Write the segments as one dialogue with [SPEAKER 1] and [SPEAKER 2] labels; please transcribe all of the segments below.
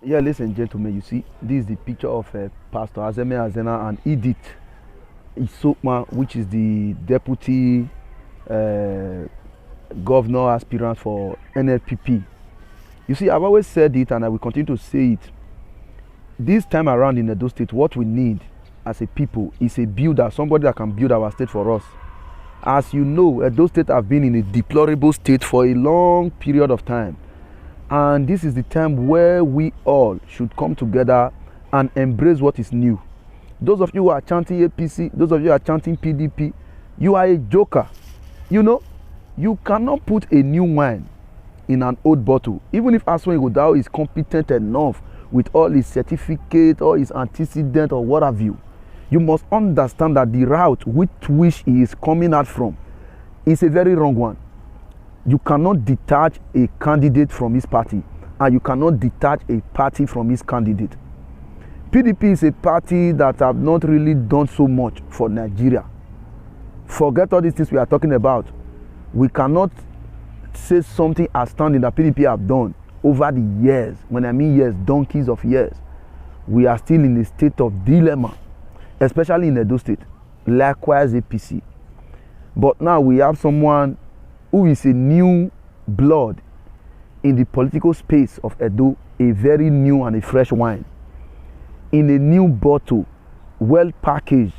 [SPEAKER 1] Yeah, ladies and gentlemen, you see, this is the picture of Pastor Azemhe Azena and Edith Isokma, which is the deputy uh, governor aspirant for NLPP. You see, I've always said it and I will continue to say it. This time around in Edo State, what we need as a people is a builder, somebody that can build our state for us. As you know, Edo State have been in a deplorable state for a long period of time. And this is the time where we all should come together and embrace what is new. Those of you who are chanting APC, those of you who are chanting PDP, you are a joker. You know, you cannot put a new wine in an old bottle. Even if Azemhe Azena is competent enough with all his certificate or his antecedent or what have you, you must understand that the route with which he is coming out from is a very wrong one. You cannot detach a candidate from his party, and you cannot detach a party from his candidate. PDP is a party that have not really done so much for Nigeria. Forget all these things we are talking about. We cannot say something outstanding that PDP have done over the years. When I mean years, donkeys of years. We are still in a state of dilemma, especially in Edo State. Likewise APC. But now we have someone who is a new blood in the political space of Edo, a very new and a fresh wine, in a new bottle, well packaged,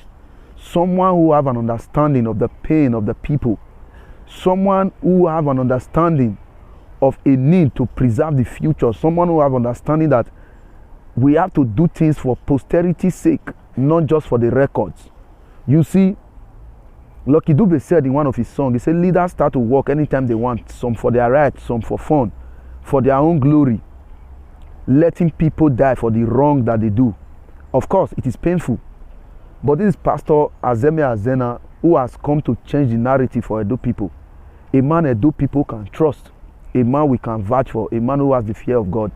[SPEAKER 1] someone who have an understanding of the pain of the people, someone who have an understanding of a need to preserve the future, someone who have understanding that we have to do things for posterity's sake, not just for the records. You see, Lucky Dube said in one of his songs, he said, leaders start to work anytime they want, some for their rights, some for fun, for their own glory, letting people die for the wrong that they do. Of course, it is painful. But this is Pastor Azemhe Azena who has come to change the narrative for Edo people. A man Edo people can trust, a man we can vouch for, a man who has the fear of God,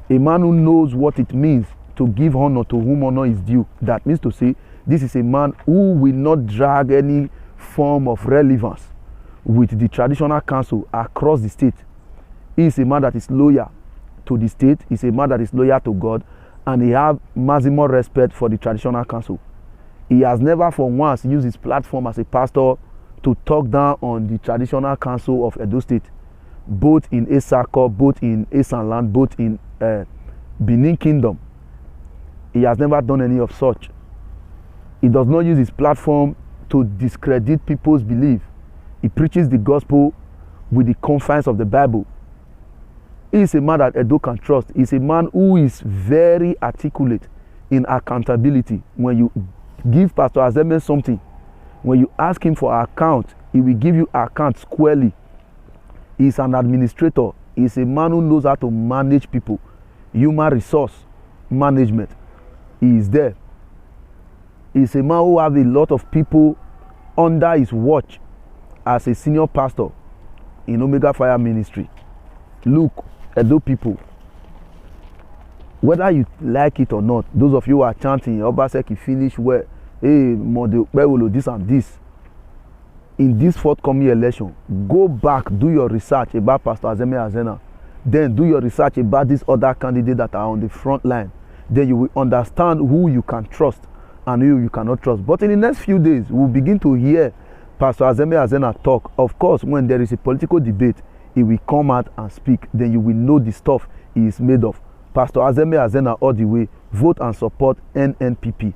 [SPEAKER 1] a man who knows what it means to give honor to whom honor is due. That means to say, this is a man who will not drag any form of relevance with the traditional council across the state. He is a man that is loyal to the state, he is a man that is loyal to God, and he has maximum respect for the traditional council. He has never for once used his platform as a pastor to talk down on the traditional council of Edo State, both in Esako, both in Esanland, both in Benin Kingdom. He has never done any of such. He does not use his platform to discredit people's belief. He preaches the gospel with the confines of the Bible. He is a man that Edo can trust. He is a man who is very articulate in accountability. When you give Pastor Azemhe something, when you ask him for account, he will give you account squarely. He is an administrator. He is a man who knows how to manage people, human resource management. He is there. He is a man who has a lot of people under his watch as a senior pastor in Omega Fire Ministry. Look, Edo people, whether you like it or not, those of you who are chanting, Obaseki finish well, hey, this and this, in this forthcoming election, go back, do your research about Pastor Azemhe Azena, then do your research about these other candidates that are on the front line. Then you will understand who you can trust and who you cannot trust. But in the next few days, we'll begin to hear Pastor Azemhe Azena talk. Of course, when there is a political debate, he will come out and speak. Then you will know the stuff he is made of. Pastor Azemhe Azena all the way. Vote and support NNPP.